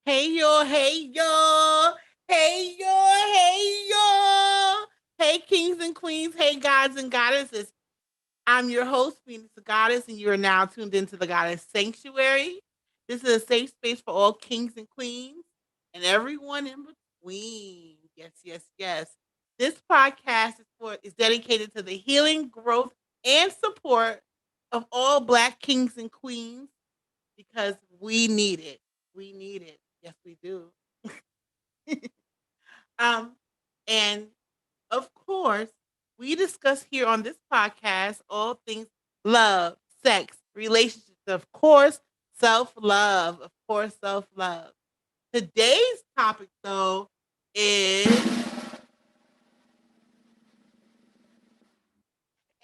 Hey yo, hey yo, hey yo, hey yo. Hey kings and queens, hey gods and goddesses. I'm your host, Phoenix the Goddess, and you are now tuned into the Goddess Sanctuary. This is a safe space for all kings and queens and everyone in between. Yes, yes, yes. This podcast is dedicated to the healing, growth, and support of all Black kings and queens because we need it. We need it. Yes, we do. um, and of course, we discuss here on this podcast all things love, sex, relationships, of course, self love, of course, self love. Today's topic, though, is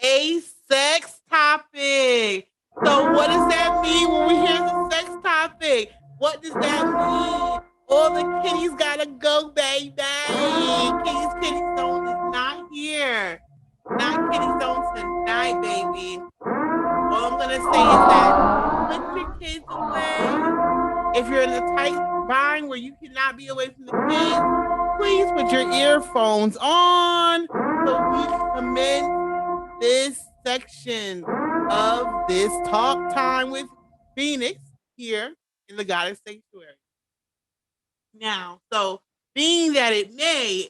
a sex topic. So, what does that mean when we hear the sex topic? What does that mean? All the kitties gotta go, baby. Kitty Zone is not here. Not Kitty Zone tonight, baby. All I'm gonna say is that put your kids away. If you're in a tight bind where you cannot be away from the kids, please put your earphones on so we can commence this section of this talk time with Phoenix here in the Goddess Sanctuary. Now, so being that it may,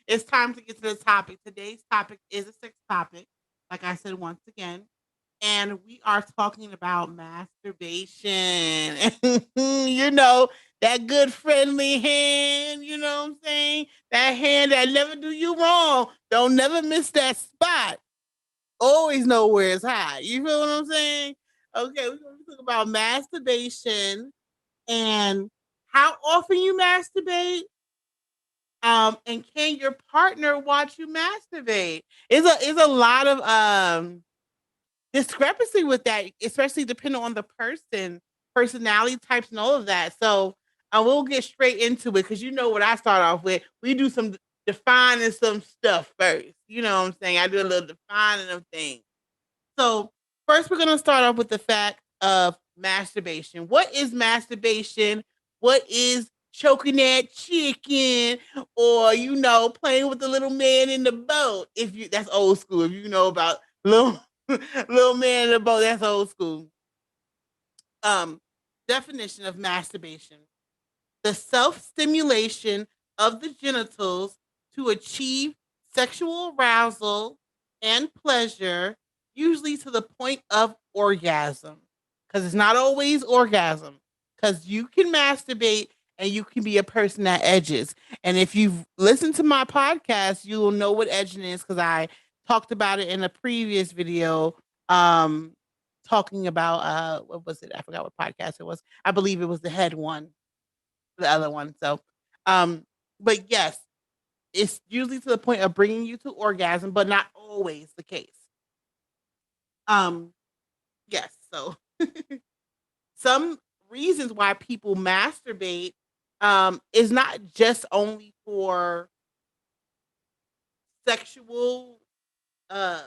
it's time to get to the topic. Today's topic is a sex topic, like I said once again, and we are talking about masturbation. You know, that good friendly hand, you know what I'm saying? That hand that never do you wrong. Don't never miss that spot. Always know where it's hot. You feel what I'm saying? Okay, we're going to talk about masturbation and how often you masturbate. And can your partner watch you masturbate? Is a lot of discrepancy with that, especially depending on the personality types, and all of that. So we'll get straight into it because you know what I start off with. We do some defining some stuff first. You know what I'm saying? I do a little defining of things. So first, we're gonna start off with the fact of masturbation. What is masturbation? What is choking that chicken, or playing with the little man in the boat? If you That's old school. If you know about little little man in the boat, that's old school. Um, Definition of masturbation: the self stimulation of the genitals to achieve sexual arousal and pleasure, usually to the point of orgasm. Because it's not always orgasm, because you can masturbate and you can be a person that edges. And if you've listened to my podcast, you will know what edging is because I talked about it in a previous video. Um, Talking about what was it? I forgot what podcast it was. I believe it was the head one, the other one. So, um, but yes, it's usually to the point of bringing you to orgasm, but not always the case. Um, yes. So, some reasons why people masturbate is not just only for sexual uh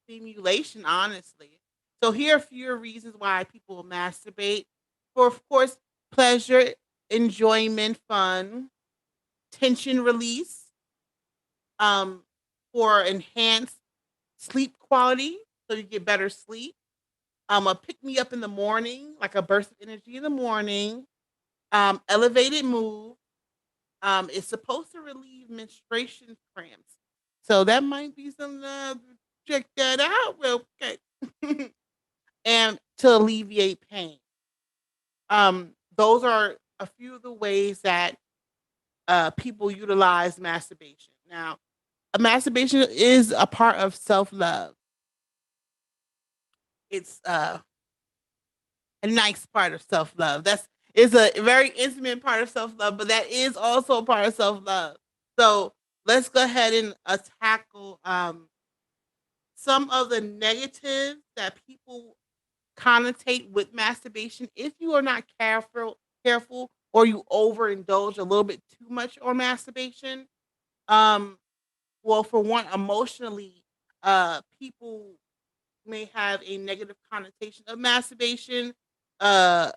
stimulation, honestly. So here are a few reasons why people masturbate: for, of course, pleasure, enjoyment, fun, tension release, um, for enhanced sleep quality, so you get better sleep. A pick me up in the morning, like a burst of energy in the morning. Elevated mood. It's supposed to relieve menstruation cramps, so that might be something to check that out real quick. And to alleviate pain. Those are a few of the ways that people utilize masturbation. Now, masturbation is a part of self love. It's a nice part of self love. That's is a very intimate part of self love, but that is also a part of self love. So let's go ahead and tackle some of the negatives that people connotate with masturbation if you are not careful, or you overindulge a little bit too much on masturbation. Um, well, for one, emotionally, people may have a negative connotation of masturbation, uh,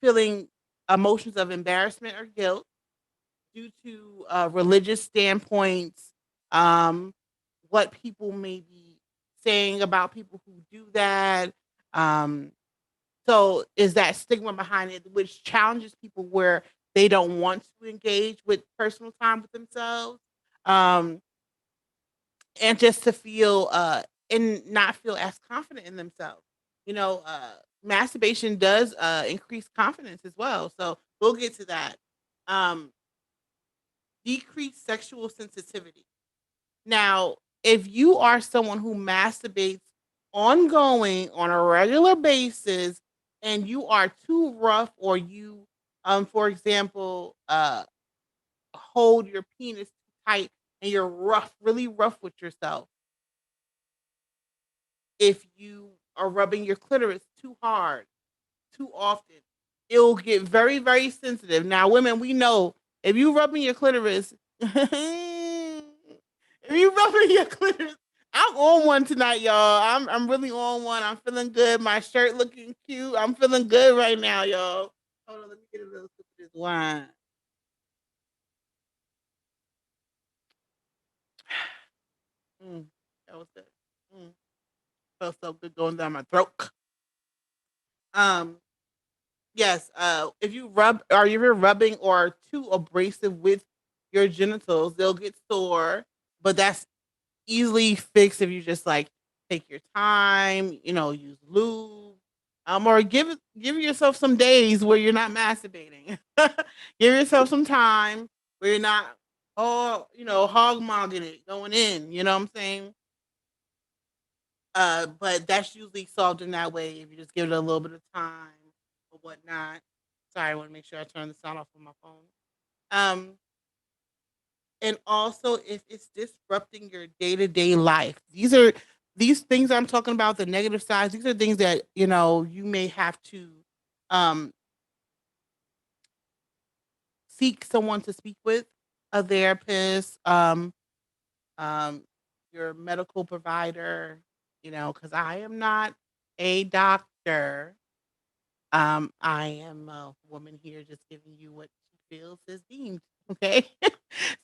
feeling emotions of embarrassment or guilt due to religious standpoints, um, what people may be saying about people who do that. Um, so is that stigma behind it, which challenges people where they don't want to engage with personal time with themselves, um, and just to feel and not feel as confident in themselves. You know, masturbation does increase confidence as well. So we'll get to that. Um, Decrease sexual sensitivity. Now, if you are someone who masturbates ongoing on a regular basis and you are too rough or you for example hold your penis too tight and you're rough, really rough with yourself, if you are rubbing your clitoris too hard, too often, it'll get very, very sensitive. Now, women, we know if you rubbing your clitoris, if you rubbing your clitoris, I'm on one tonight, y'all. I'm really on one. I'm feeling good. My shirt looking cute. I'm feeling good right now, y'all. Hold on, let me get a little sip of this wine. Mm, that was good. Mm, felt so good going down my throat. Um, yes, if you rub or if you're rubbing or too abrasive with your genitals, they'll get sore, but that's easily fixed if you just like take your time, you know, use lube, or give yourself some days where you're not masturbating. Give yourself some time where you're not hog mogging it, going in, you know what I'm saying? But that's usually solved in that way if you just give it a little bit of time or whatnot. Sorry, I want to make sure I turn the sound off on my phone. Um, and also if it's disrupting your day-to-day life. These things I'm talking about, the negative sides, these are things that, you may have to um seek someone to speak with, a therapist, um, your medical provider, because I am not a doctor. I am a woman here just giving you what she feels is deemed. Okay.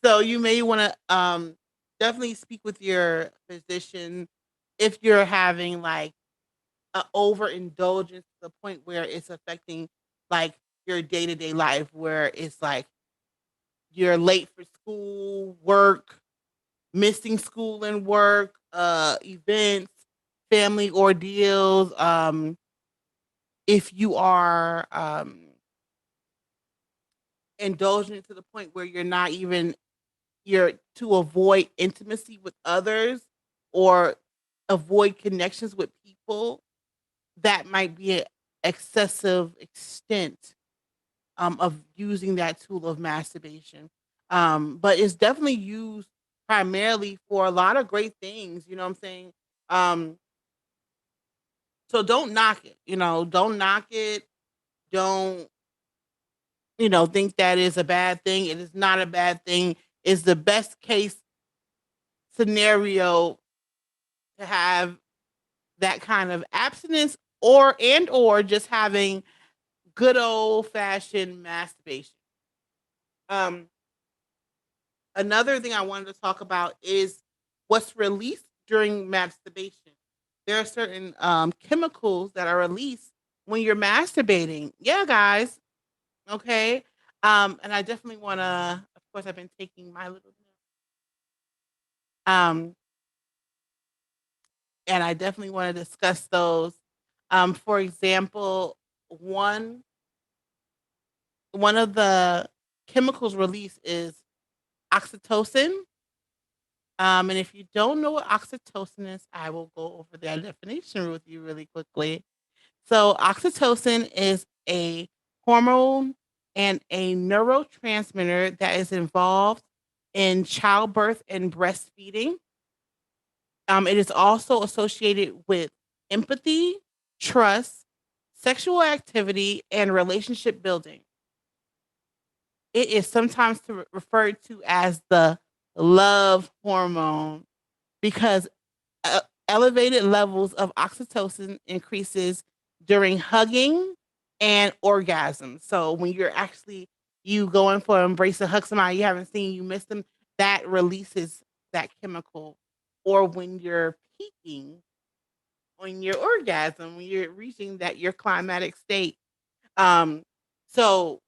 So you may want to definitely speak with your physician if you're having like a overindulgence to the point where it's affecting like your day-to-day life, where it's like you're late for school, work, missing school and work, events, family ordeals, if you are indulgent to the point where you're to avoid intimacy with others or avoid connections with people, that might be an excessive extent of using that tool of masturbation. But it's definitely used primarily for a lot of great things, you know what I'm saying? Um, so don't knock it, don't knock it. Don't, think that is a bad thing. It is not a bad thing. It's the best case scenario to have that kind of abstinence or just having good old fashioned masturbation. Um, Another thing I wanted to talk about is what's released during masturbation. There are certain chemicals that are released when you're masturbating. Yeah, guys. Okay. And I definitely want to, of course, I've been taking my little, um, and I definitely want to discuss those. For example, one one of the chemicals released is oxytocin. And if you don't know what oxytocin is, I will go over that definition with you really quickly. So, oxytocin is a hormone and a neurotransmitter that is involved in childbirth and breastfeeding. It is also associated with empathy, trust, sexual activity, and relationship building. It is sometimes referred to as the love hormone because elevated levels of oxytocin increases during hugging, and orgasm. So when you're actually you going for an embrace and hug somebody you haven't seen, you miss them, that releases that chemical. Or when you're peaking on your orgasm, when you're reaching that your climatic state. Um, so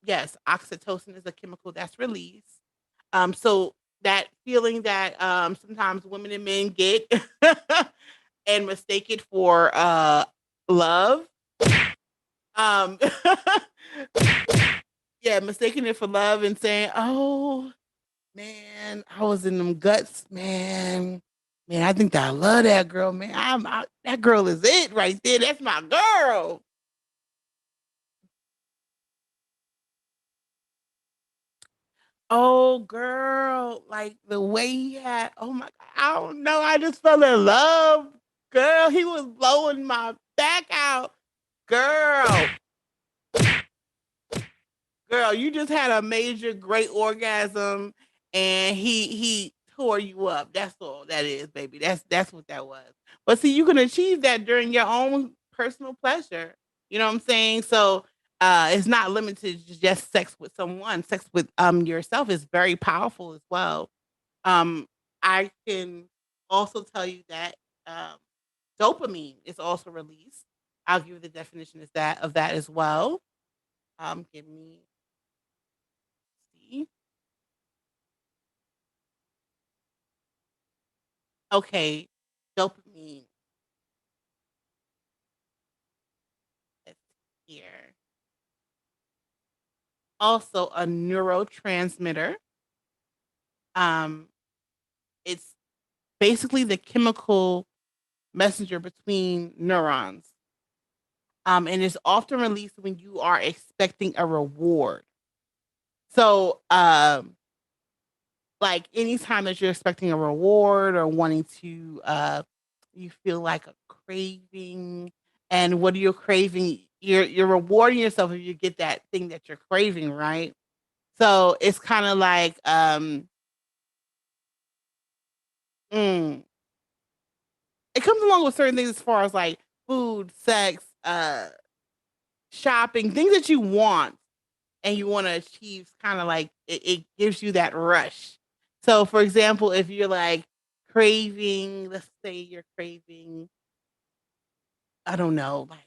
yes, oxytocin is a chemical that's released. So that feeling that sometimes women and men get and mistake it for love. Um, yeah, mistaking it for love and saying, "Oh man, I was in them guts, man. Man, I think that I love that girl, man. That girl is it right there. That's my girl." Oh, girl, like the way he had, oh my God, I don't know. I just fell in love. Girl, he was blowing my back out. Girl, girl, you just had a major great orgasm and he tore you up. That's all that is, baby. That's what that was. But see, you can achieve that during your own personal pleasure. You know what I'm saying? So it's not limited to just sex with someone. Sex with yourself is very powerful as well. Um, I can also tell you that um, dopamine is also released. I'll give you the definition is that of that as well. Give me see. Okay, dopamine. Let's see here. Also a neurotransmitter. Um, it's basically the chemical messenger between neurons. And it's often released when you are expecting a reward. So, like anytime that you're expecting a reward or wanting to you feel like a craving, and what are you craving? You're rewarding yourself if you get that thing that you're craving, right? So it's kind of like mm, it comes along with certain things as far as like food, sex, shopping, things that you want and you want to achieve, kind of like it gives you that rush. So, for example, if you're like craving, let's say you're craving, I don't know, like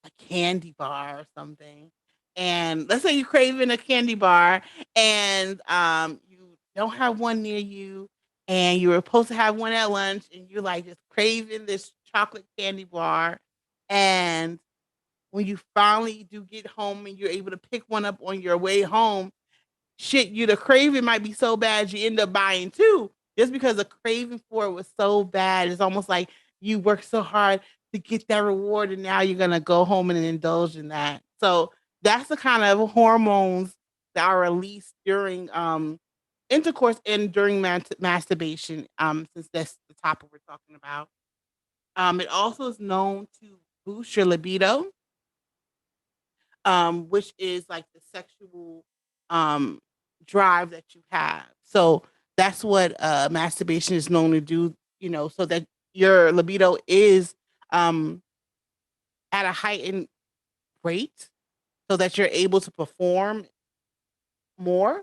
a candy bar or something. And let's say you're craving a candy bar and you don't have one near you and you were supposed to have one at lunch and you're like just craving this chocolate candy bar. And when you finally do get home and you're able to pick one up on your way home, shit, you the craving might be so bad you end up buying two just because the craving for it was so bad. It's almost like you worked so hard to get that reward and now you're gonna go home and indulge in that. So that's the kind of hormones that are released during intercourse and during masturbation, since that's the topic we're talking about. It also is known to boost your libido, which is like the sexual um drive that you have. So that's what masturbation is known to do, so that your libido is um at a heightened rate so that you're able to perform more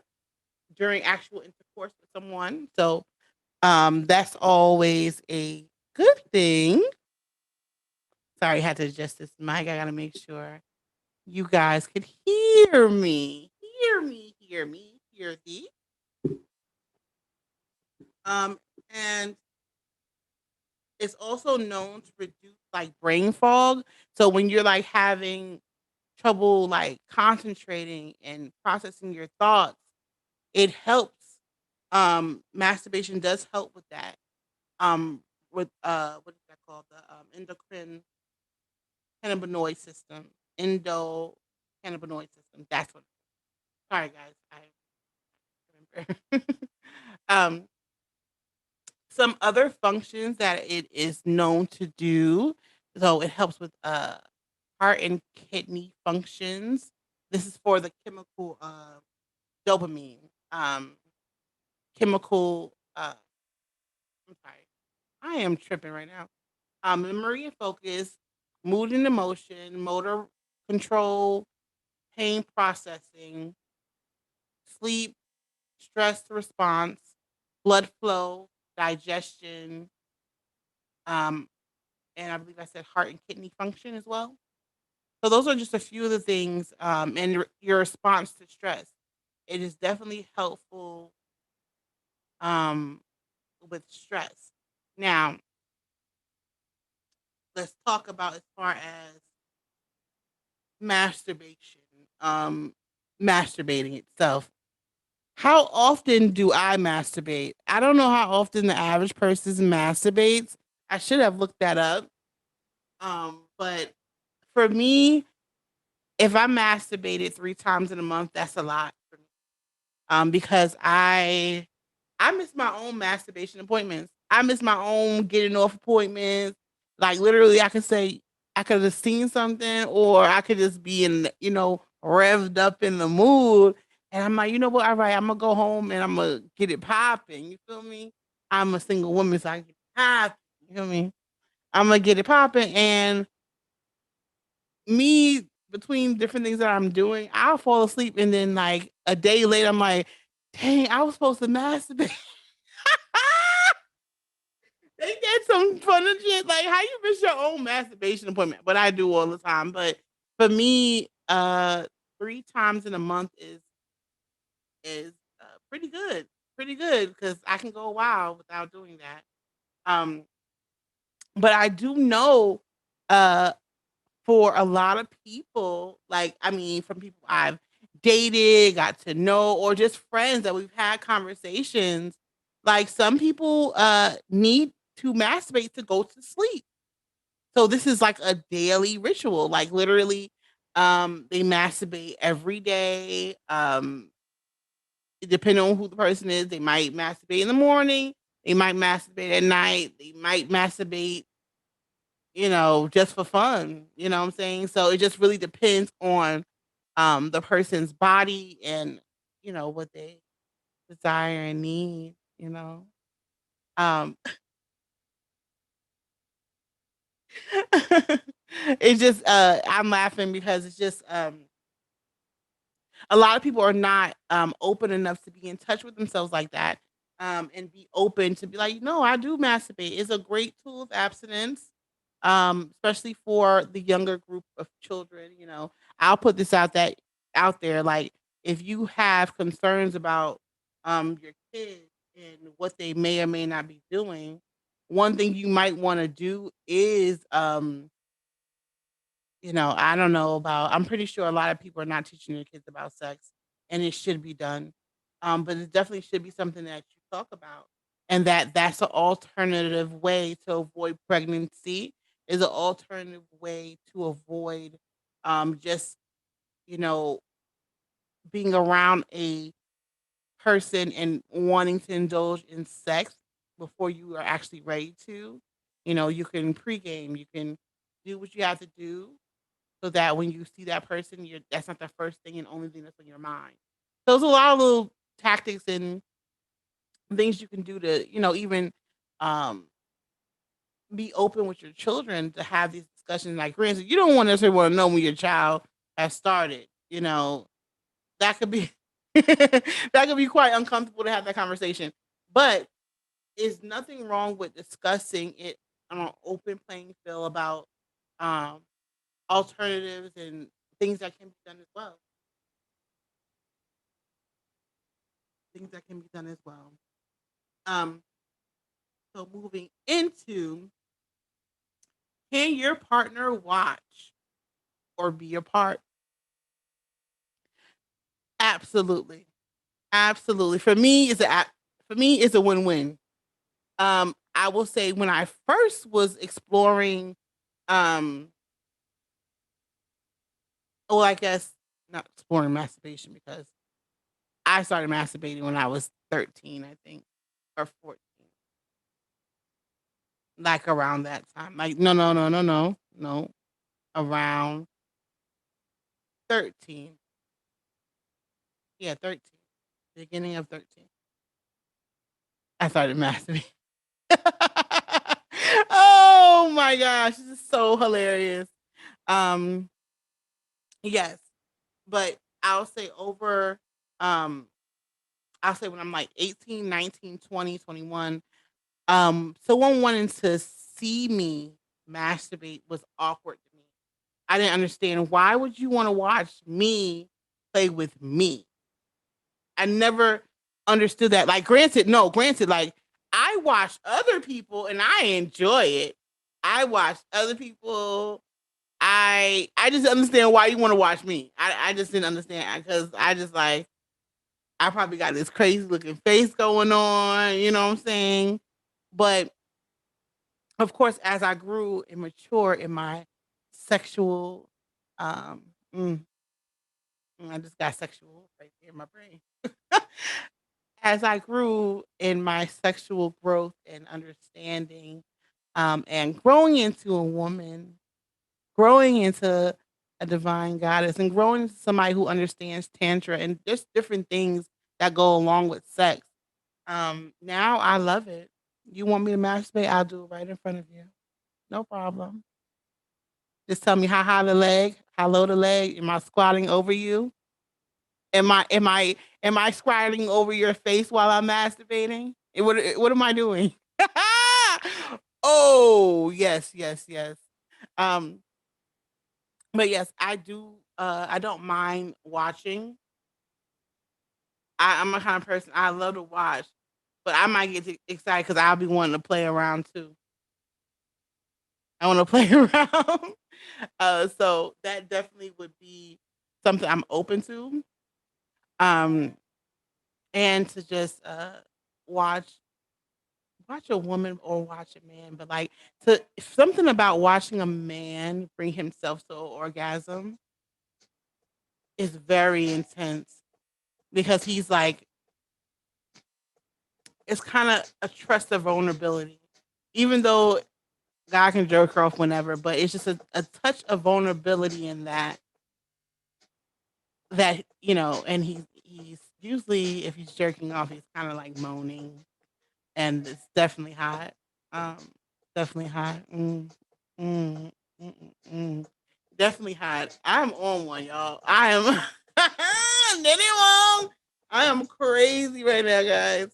during actual intercourse with someone. So that's always a good thing. Sorry, I had to adjust this mic. I gotta make sure you guys could hear me. Hear thee. Um, and it's also known to reduce like brain fog. So when you're like having trouble like concentrating and processing your thoughts, it helps. Masturbation does help with that. With what is that called? The endocrine cannabinoid system. Endocannabinoid system. That's what. Sorry guys, I remember. um, some other functions that it is known to do. So it helps with heart and kidney functions. This is for the chemical dopamine. Chemical I'm sorry. I am tripping right now. The Maria focus mood and emotion, motor control, pain processing, sleep, stress response, blood flow, digestion, um, and I believe I said heart and kidney function as well. So those are just a few of the things, and your response to stress. It is definitely helpful um, with stress. Now, let's talk about as far as masturbation, um, masturbating itself. How often do I masturbate? I don't know how often the average person masturbates. I should have looked that up. But for me, if I masturbated 3 times in a month, that's a lot for me. Because I miss my own masturbation appointments. I miss my own getting off appointments. Like literally, I could say I could have seen something, or I could just be in, revved up in the mood. And I'm like, you know what? All right, I'm gonna go home and I'm gonna get it popping. You feel me? I'm a single woman, so I get it popping. You feel me? I'm gonna get it popping, and me between different things that I'm doing, I'll fall asleep, and then like a day later, I'm like, dang, I was supposed to masturbate. They did some fun shit. Like how you miss your own masturbation appointment, but I do all the time. But for me, 3 times in a month is pretty good, pretty good because I can go a while without doing that. Um, but I do know, uh, for a lot of people, like I mean, from people I've dated, got to know, or just friends that we've had conversations, like some people need to masturbate to go to sleep. So this is like a daily ritual, like literally, they masturbate every day. Depending on who the person is, they might masturbate in the morning, they might masturbate at night, they might masturbate, just for fun. You know what I'm saying? So it just really depends on the person's body and what they desire and need. Um it's just I'm laughing because it's just a lot of people are not open enough to be in touch with themselves like that, and be open to be like, no, I do masturbate. It's a great tool of abstinence, especially for the younger group of children. I'll put this out there. Like, if you have concerns about your kids and what they may or may not be doing, one thing you might want to do is I don't know about I'm pretty sure a lot of people are not teaching their kids about sex, and it should be done. But it definitely should be something that you talk about, and that's an alternative way to avoid pregnancy, is an alternative way to avoid, just, you know, being around a person and wanting to indulge in sex before you are actually ready to. You can pregame, you can do what you have to do so that when you see that person, that's not the first thing and only thing that's on your mind. So there's a lot of little tactics and things you can do to, even um, be open with your children to have these discussions. Like, granted, you don't want necessarily want to know when your child has started. That could be that could be quite uncomfortable to have that conversation. But is nothing wrong with discussing it on an open playing field about um, alternatives and things that can be done as well. Things that can be done as well. Um, so moving into, can your partner watch or be a part? Absolutely. Absolutely. For me it's a win-win. I will say when I first was exploring, um well, I guess not exploring masturbation, because I started masturbating when I was 13, I think, or 14, like around that time. Like, no, no, no, no, no, no, around 13. Yeah, 13. Beginning of 13. I started masturbating. Oh my gosh. so hilarious. Um, yes, but I'll say over, um, I'll say when I'm like 18, 19, 20, 21. Someone wanting to see me masturbate was awkward to me. I didn't understand, why would you want to watch me play with me? I never understood that. Like, granted, like, I watch other people and I enjoy it. I watch other people. I just understand why you want to watch me. I just didn't understand, because I just like, I probably got this crazy looking face going on. You know what I'm saying? But of course, as I grew and mature in my sexual, um, mm, I just got sexual right there in my brain. As I grew in my sexual growth and understanding, and growing into a woman, growing into a divine goddess, and growing into somebody who understands tantra and just different things that go along with sex. Now I love it. You want me to masturbate? I'll do it right in front of you. No problem. Just tell me how high the leg, how low the leg. Am I squatting over you? Am I squatting over your face while I'm masturbating? What am I doing? Oh, yes, yes, yes. Um, but yes, I do. I don't mind watching. I'm a kind of person, I love to watch, but I might get excited because I'll be wanting to play around too. I want to play around. So that definitely would be something I'm open to. Um, and to just watch watch a woman or watch a man, but like, to something about watching a man bring himself to orgasm is very intense, because he's like, it's kind of a trust of vulnerability, even though God can jerk her off whenever, but it's just a touch of vulnerability in that and he's usually, if he's jerking off, he's kind of like moaning, and it's definitely hot. Um, definitely hot. Mm, mm, mm. Definitely hot. I'm on one, y'all. I am. Did it wrong. I am crazy right now, guys.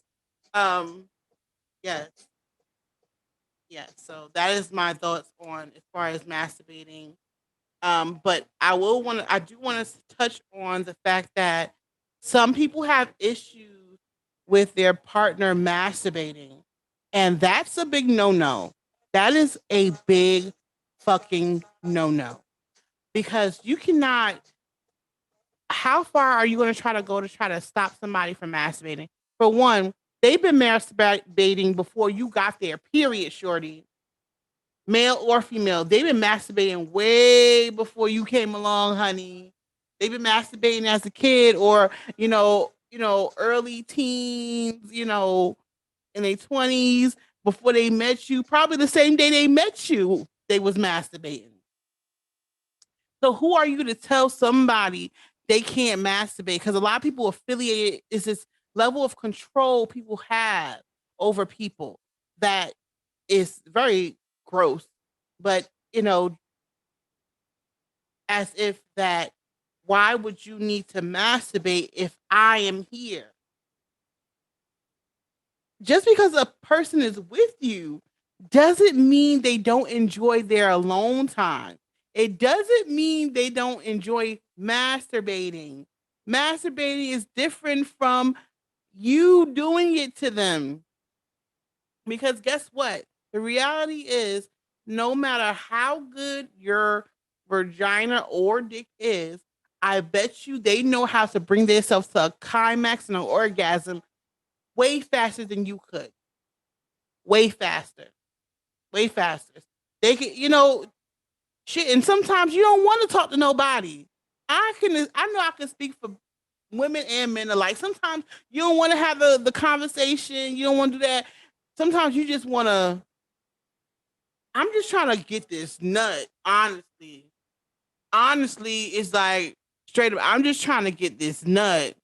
Um, yes, yes. So that is my thoughts on as far as masturbating. But I do want to touch on the fact that some people have issues with their partner masturbating. And that's a big no no. That is a big fucking no no. Because you cannot, how far are you going to try to go to try to stop somebody from masturbating? For one, they've been masturbating before you got there, period, shorty, male or female. They've been masturbating way before you came along, honey. They've been masturbating as a kid, or early teens, in their 20s, before they met you. Probably the same day they met you, they was masturbating. So who are you to tell somebody they can't masturbate? Because a lot of people affiliated is this level of control people have over people that is very gross. But as if that, why would you need to masturbate if I am here? Just because a person is with you doesn't mean they don't enjoy their alone time. It doesn't mean they don't enjoy masturbating. Masturbating is different from you doing it to them. Because guess what? The reality is, no matter how good your vagina or dick is, I bet you they know how to bring themselves to a climax and an orgasm way faster than you could. Way faster. Way faster. They can, shit. And sometimes you don't want to talk to nobody. I know I can speak for women and men alike. Sometimes you don't want to have the conversation. You don't want to do that. Sometimes you just want to, I'm just trying to get this nut, honestly. Honestly, it's like, straight up, I'm just trying to get this nut.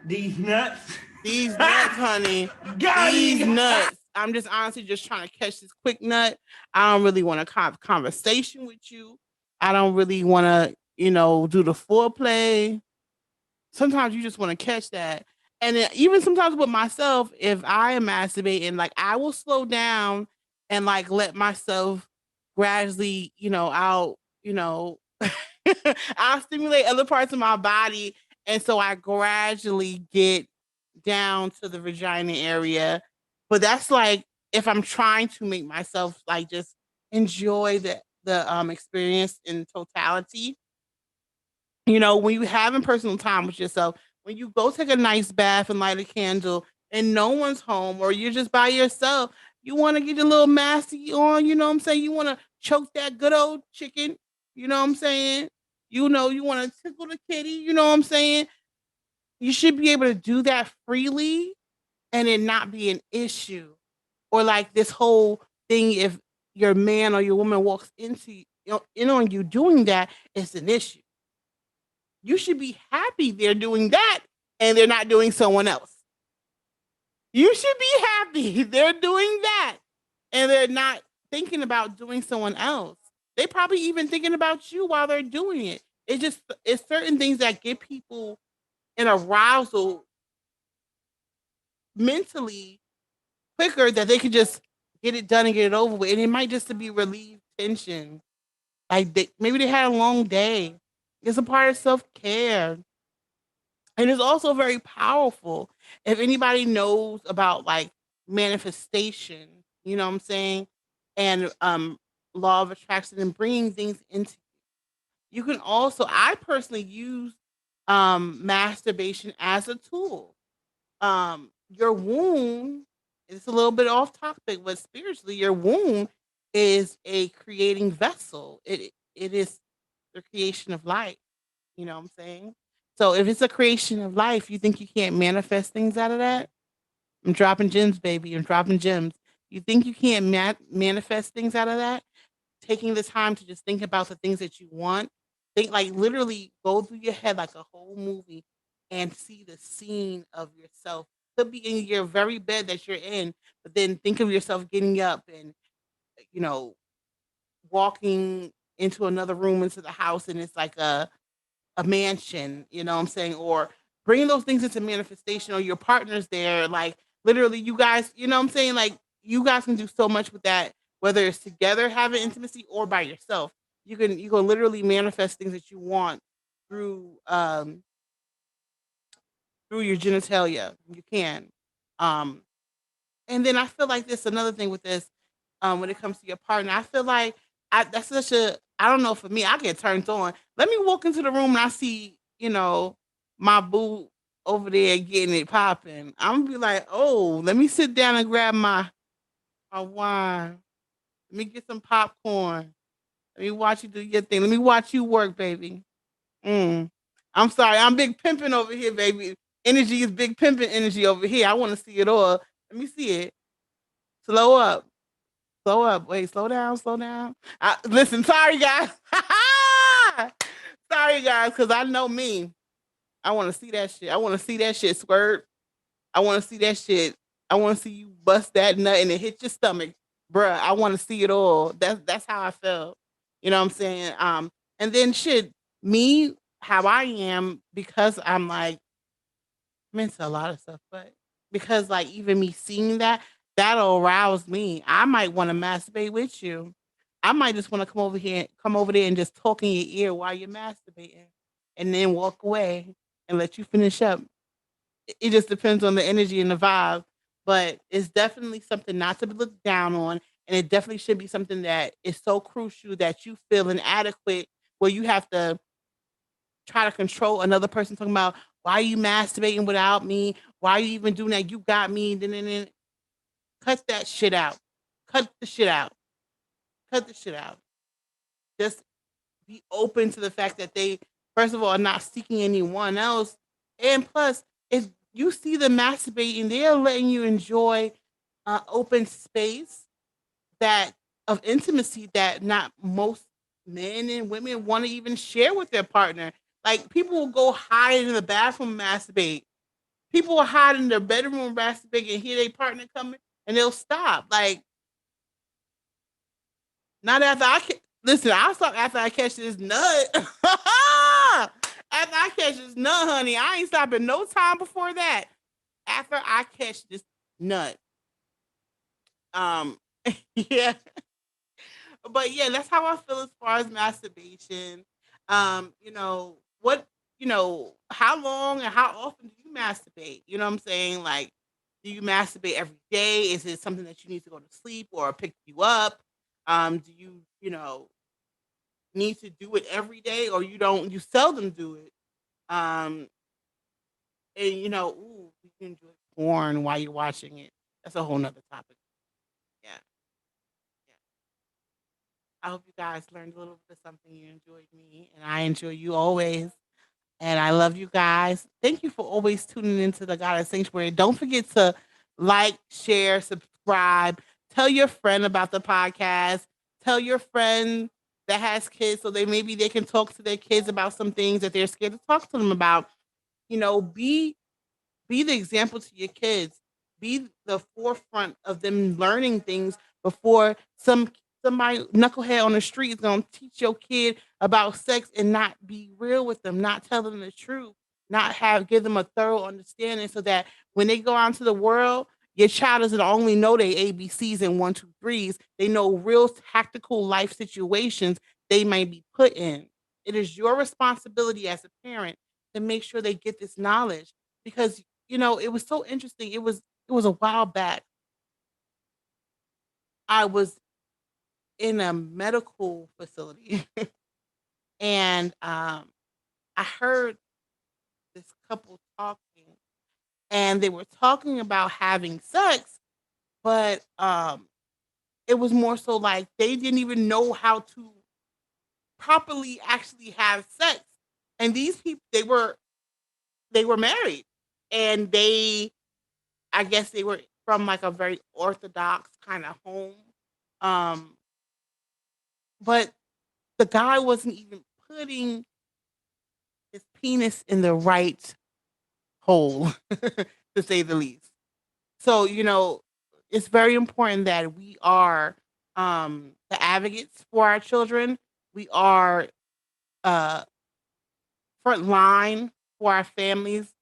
These nuts. These nuts, honey. Got These him. nuts. I'm just honestly just trying to catch this quick nut. I don't really want to have conversation with you. I don't really want to, do the foreplay. Sometimes you just want to catch that. And then even sometimes with myself, if I am masturbating, like I will slow down and like let myself gradually, I'll stimulate other parts of my body. And so I gradually get down to the vagina area. But that's like if I'm trying to make myself like just enjoy the experience in totality. When you having personal time with yourself, when you go take a nice bath and light a candle and no one's home or you're just by yourself, you want to get a little massy on, you know what I'm saying? You want to choke that good old chicken, you know what I'm saying? You want to tickle the kitty, you know what I'm saying? You should be able to do that freely and it not be an issue. Or like this whole thing, if your man or your woman walks in on you doing that, it's an issue. You should be happy they're doing that and they're not doing someone else. You should be happy they're doing that and they're not thinking about doing someone else. They probably even thinking about you while they're doing it. It's certain things that get people in arousal mentally quicker that they could just get it done and get it over with. And it might just to be relieve tension. Like maybe they had a long day. It's a part of self care. And it's also very powerful. If anybody knows about like manifestation, you know what I'm saying, and law of attraction and bringing things into you can also I personally use masturbation as a tool. Your womb it's a little bit off topic, but spiritually your womb is a creating vessel. It is the creation of life. You know what I'm saying? So if it's a creation of life, you think you can't manifest things out of that? I'm dropping gems, baby. I'm dropping gems. You think you can't manifest things out of that? Taking the time to just think about the things that you want. Think like literally go through your head like a whole movie and see the scene of yourself. Could be in your very bed that you're in, but then think of yourself getting up and you know walking into another room into the house, and it's like a mansion, you know what I'm saying? Or bringing those things into manifestation or your partner's there. Like literally you guys, you know what I'm saying? Like you guys can do so much with that, whether it's together having intimacy or by yourself. You can literally manifest things that you want through through your genitalia. You can. Um and then I feel like this another thing with this, when it comes to your partner. I feel like that's such a I don't know for me, I get turned on. Let me walk into the room and I see, my boo over there getting it popping. I'm gonna be like, oh, let me sit down and grab my wine. Let me get some popcorn. Let me watch you do your thing. Let me watch you work, baby. Mm. I'm sorry, I'm big pimping over here, baby. Energy is big pimping energy over here. I want to see it all. Let me see it. Slow up. Slow up. Wait, slow down, slow down. Listen, sorry guys. Sorry guys, because I know me. I want to see that shit. I want to see that shit squirt. I want to see that shit. I want to see you bust that nut and it hit your stomach, bruh. I want to see it all. That's how I felt. You know what I'm saying? And then shit, me, how I am because I'm like I'm into a lot of stuff, but because like even me seeing that, that'll arouse me. I might want to masturbate with you. I might just want to come over there and just talk in your ear while you're masturbating, and then walk away and let you finish up. It just depends on the energy and the vibe, but it's definitely something not to be looked down on, and it definitely should be something that is so crucial that you feel inadequate, where you have to try to control another person talking about why are you masturbating without me? Why are you even doing that? You got me. Then cut that shit out. Cut the shit out. Cut the shit out. Just be open to the fact that they, first of all, are not seeking anyone else. And plus, if you see them masturbating, they're letting you enjoy open space that of intimacy that not most men and women want to even share with their partner. Like people will go hide in the bathroom and masturbate. People will hide in their bedroom and masturbate and hear their partner coming. and they'll stop. Like, not after I listen. I'll stop after I catch this nut. After I catch this nut, honey, I ain't stopping no time before that. After I catch this nut, um, yeah, but yeah, that's how I feel as far as masturbation. What how long and how often do you masturbate? You know what I'm saying? Like, do you masturbate every day? Is it something that you need to go to sleep or pick you up? Do you need to do it every day, or you seldom do it? Um, and ooh, you can enjoy porn while you're watching it. That's a whole nother topic. Yeah, yeah. I hope you guys learned a little bit of something. You enjoyed me, and I enjoy you always. And I love you guys. Thank you for always tuning into the Goddess Sanctuary. Don't forget to like, share, subscribe. Tell your friend about the podcast. Tell your friend that has kids so maybe they can talk to their kids about some things that they're scared to talk to them about. Be the example to your kids. Be the forefront of them learning things before somebody knucklehead on the street is gonna teach your kid about sex and not be real with them, not tell them the truth, not give them a thorough understanding so that when they go out into the world, your child doesn't only know they ABCs and one, two, threes, they know real tactical life situations they may be put in. It is your responsibility as a parent to make sure they get this knowledge because it was so interesting. It was a while back. I was in a medical facility and I heard this couple talking and they were talking about having sex, but it was more so like they didn't even know how to properly actually have sex. And these people they were married and I guess they were from like a very orthodox kind of home. Um, but the guy wasn't even putting his penis in the right hole, to say the least. So, it's very important that we are the advocates for our children. We are uh front line for our families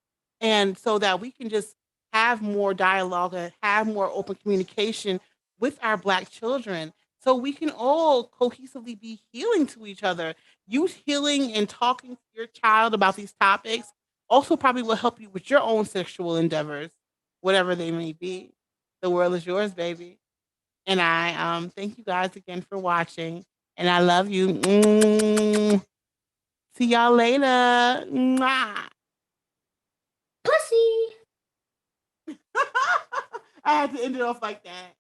and so that we can just have more dialogue and have more open communication with our black children so we can all cohesively be healing to each other. You healing and talking to your child about these topics also probably will help you with your own sexual endeavors, whatever they may be. The world is yours, baby. And I thank you guys again for watching. And I love you. See y'all later. Mwah. Pussy. I had to end it off like that.